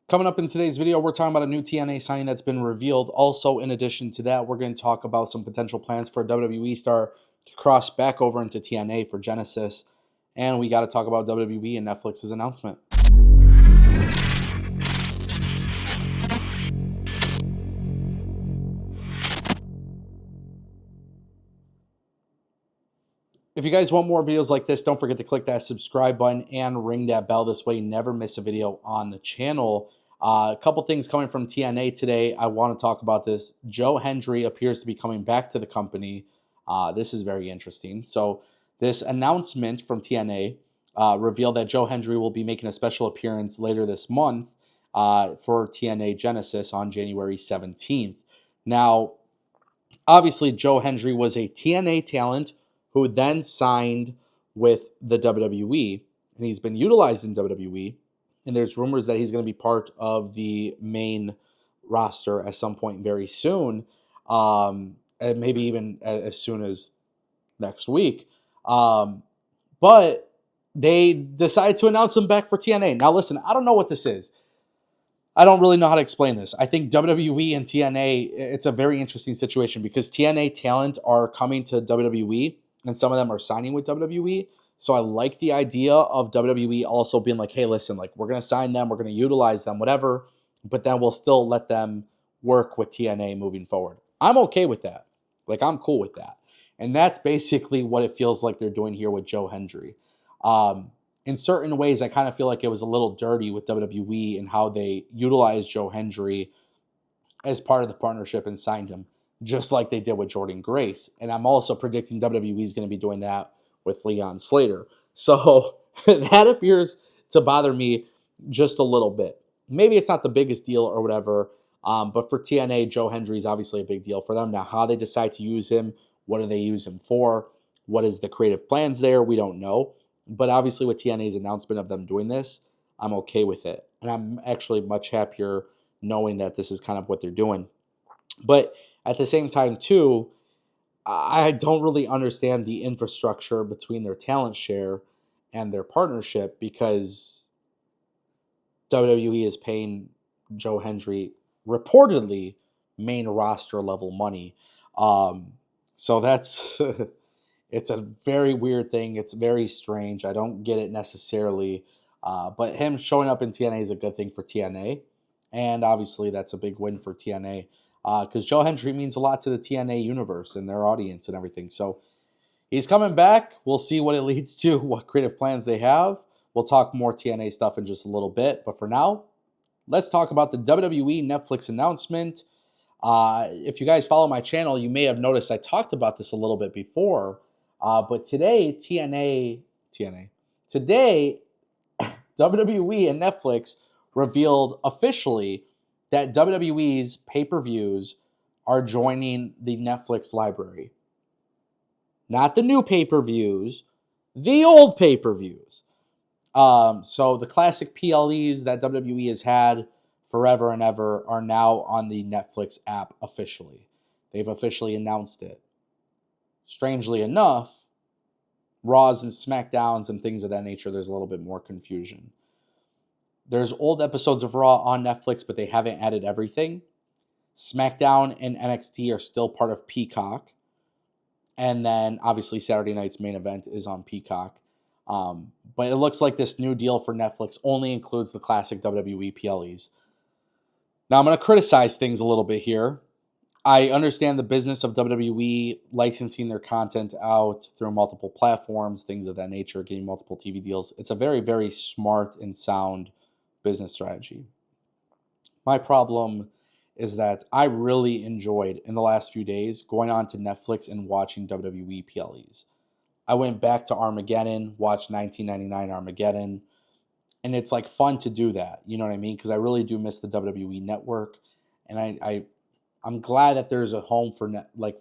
Coming up in today's video, we're talking about a new TNA signing that's been revealed. Also, in addition to that, we're going to talk about some potential plans for a WWE star to cross back over into TNA for Genesis. And we got to talk about WWE and Netflix's announcement. If you guys want more videos like this, don't forget to click that subscribe button and ring that bell. This way you never miss a video on the channel. A couple things coming from TNA today. I want to talk about this. Joe Hendry appears to be coming back to the company. This is very interesting. So this announcement from TNA revealed that Joe Hendry will be making a special appearance later this month for TNA Genesis on January 17th. Now, obviously, Joe Hendry was a TNA talent who then signed with the WWE, and he's been utilized in WWE. And there's rumors that he's going to be part of the main roster at some point very soon, and maybe even as soon as next week. But they decided to announce him back for TNA. Now, listen, I don't know what this is. I don't really know how to explain this. I think WWE and TNA, it's a very interesting situation because TNA talent are coming to WWE and some of them are signing with WWE. So I like the idea of WWE also being like, hey, listen, like we're going to sign them, we're going to utilize them, whatever, but then we'll still let them work with TNA moving forward. I'm okay with that. Like I'm cool with that. And that's basically what it feels like they're doing here with Joe Hendry. In certain ways, I kind of feel like it was a little dirty with WWE and how they utilized Joe Hendry as part of the partnership and signed him, just like they did with Jordan Grace. And I'm also predicting WWE is going to be doing that with Leon Slater. So that appears to bother me just a little bit. Maybe it's not the biggest deal or whatever, but for TNA, Joe Hendry is obviously a big deal for them. Now, how they decide to use him, what do they use him for? What is the creative plans there? We don't know. But obviously, with TNA's announcement of them doing this, I'm okay with it. And I'm actually much happier knowing that this is kind of what they're doing. But at the same time, too, I don't really understand the infrastructure between their talent share and their partnership because WWE is paying Joe Hendry reportedly main roster level money. So that's it's a very weird thing. It's very strange. I don't get it necessarily. But him showing up in TNA is a good thing for TNA. And obviously, that's a big win for TNA because Joe Hendry means a lot to the TNA universe and their audience and everything. So he's coming back. We'll see what it leads to, what creative plans they have. We'll talk more TNA stuff in just a little bit. But for now, let's talk about the WWE Netflix announcement. If you guys follow my channel, you may have noticed I talked about this a little bit before. But today, today, WWE and Netflix revealed officially that WWE's pay-per-views are joining the Netflix library. Not the new pay-per-views, the old pay-per-views. So the classic PLEs that WWE has had forever and ever are now on the Netflix app officially. They've officially announced it. Strangely enough, Raws and SmackDowns and things of that nature, there's a little bit more confusion. There's old episodes of Raw on Netflix, but they haven't added everything. SmackDown and NXT are still part of Peacock. And then, obviously, Saturday night's main event is on Peacock. But it looks like this new deal for Netflix only includes the classic WWE PLEs. Now, I'm going to criticize things a little bit here. I understand the business of WWE licensing their content out through multiple platforms, things of that nature, getting multiple TV deals. It's a very, very smart and sound business strategy. My problem is that I really enjoyed, in the last few days, going on to Netflix and watching WWE PLEs. I went back to Armageddon, watched 1999 Armageddon, and it's like fun to do that. You know what I mean? Because I really do miss the WWE network, and I'm glad that there's a home for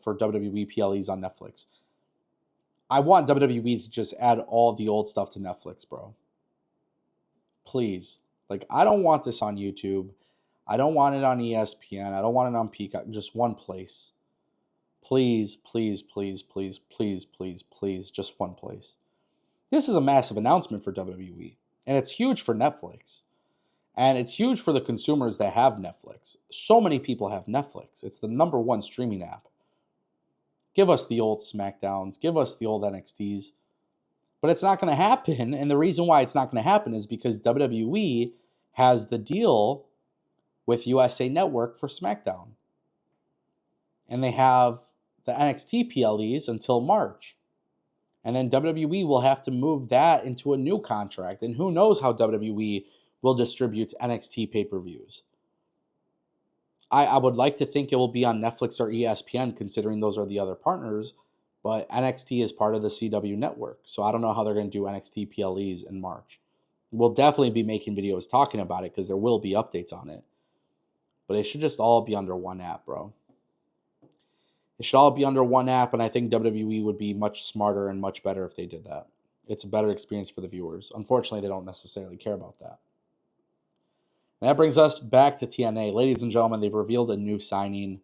for WWE PLEs on Netflix. I want WWE to just add all the old stuff to Netflix, bro. Please. Like, I don't want this on YouTube. I don't want it on ESPN. I don't want it on Peacock. Just one place. Please, please, please, please, please, please, please. Just one place. This is a massive announcement for WWE, and it's huge for Netflix. And it's huge for the consumers that have Netflix. So many people have Netflix. It's the #1 streaming app. Give us the old SmackDowns, give us the old NXTs. But it's not going to happen. And the reason why it's not going to happen is because WWE has the deal with USA Network for SmackDown. And they have the NXT PLEs until March. And then WWE will have to move that into a new contract. And who knows how WWE will distribute NXT pay-per-views. I would like to think it will be on Netflix or ESPN, considering those are the other partners. But NXT is part of the CW network. So I don't know how they're going to do NXT PLEs in March. We'll definitely be making videos talking about it because there will be updates on it. But it should just all be under one app, bro. It should all be under one app, and I think WWE would be much smarter and much better if they did that. It's a better experience for the viewers. Unfortunately, they don't necessarily care about that. And that brings us back to TNA. Ladies and gentlemen, they've revealed a new signing,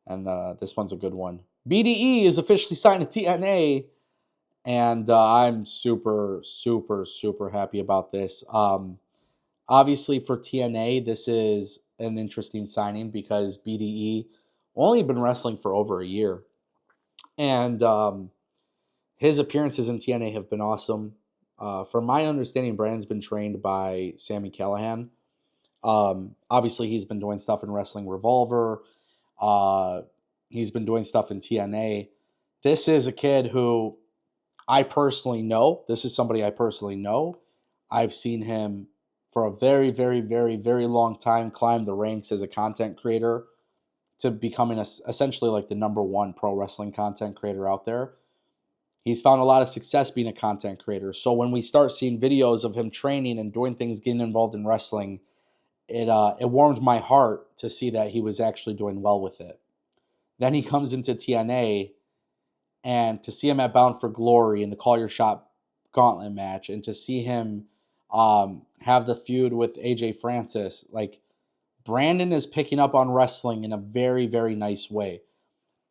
and this one's a good one. BDE is officially signed to TNA, and I'm super, super, super happy about this. Obviously, for TNA, this is an interesting signing because BDE only been wrestling for over a year. And his appearances in TNA have been awesome. From my understanding, Brandon's been trained by Sami Callihan. Obviously, he's been doing stuff in Wrestling Revolver. He's been doing stuff in TNA. This is a kid who I personally know. This is somebody I personally know. I've seen him for a very, very, very, very long time climb the ranks as a content creator to becoming essentially like the #1 pro wrestling content creator out there. He's found a lot of success being a content creator. So when we start seeing videos of him training and doing things, getting involved in wrestling, it warmed my heart to see that he was actually doing well with it. Then he comes into TNA, and to see him at Bound for Glory in the Call Your Shot Gauntlet match, and to see him have the feud with AJ Francis, like, Brandon is picking up on wrestling in a very, very nice way.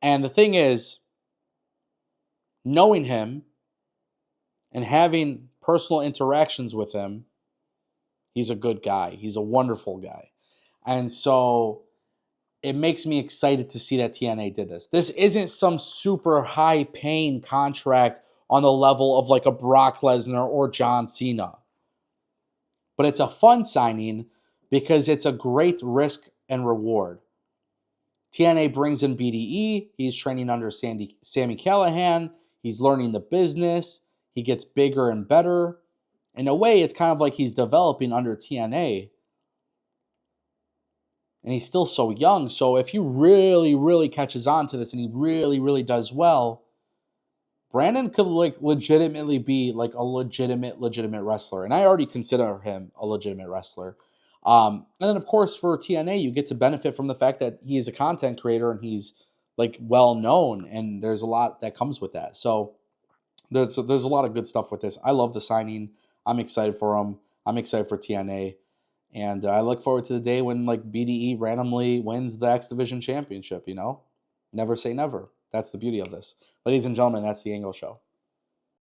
And the thing is, knowing him and having personal interactions with him, he's a good guy. He's a wonderful guy. And so it makes me excited to see that TNA did this. This isn't some super high paying contract on the level of like a Brock Lesnar or John Cena. But it's a fun signing because it's a great risk and reward. TNA brings in BDE. He's training under Sami Callihan. He's learning the business. He gets bigger and better. In a way, it's kind of like he's developing under TNA. And he's still so young. So if he really, really catches on to this and he really, really does well, Brandon could like legitimately be like a legitimate wrestler. And I already consider him a legitimate wrestler. And then, of course, for TNA, you get to benefit from the fact that he is a content creator and he's like well known, and there's a lot that comes with that. So there's a lot of good stuff with this. I love the signing. I'm excited for him. I'm excited for TNA, and I look forward to the day when like BDE randomly wins the X Division Championship. You know, never say never. That's the beauty of this, ladies and gentlemen. That's the Ango Show.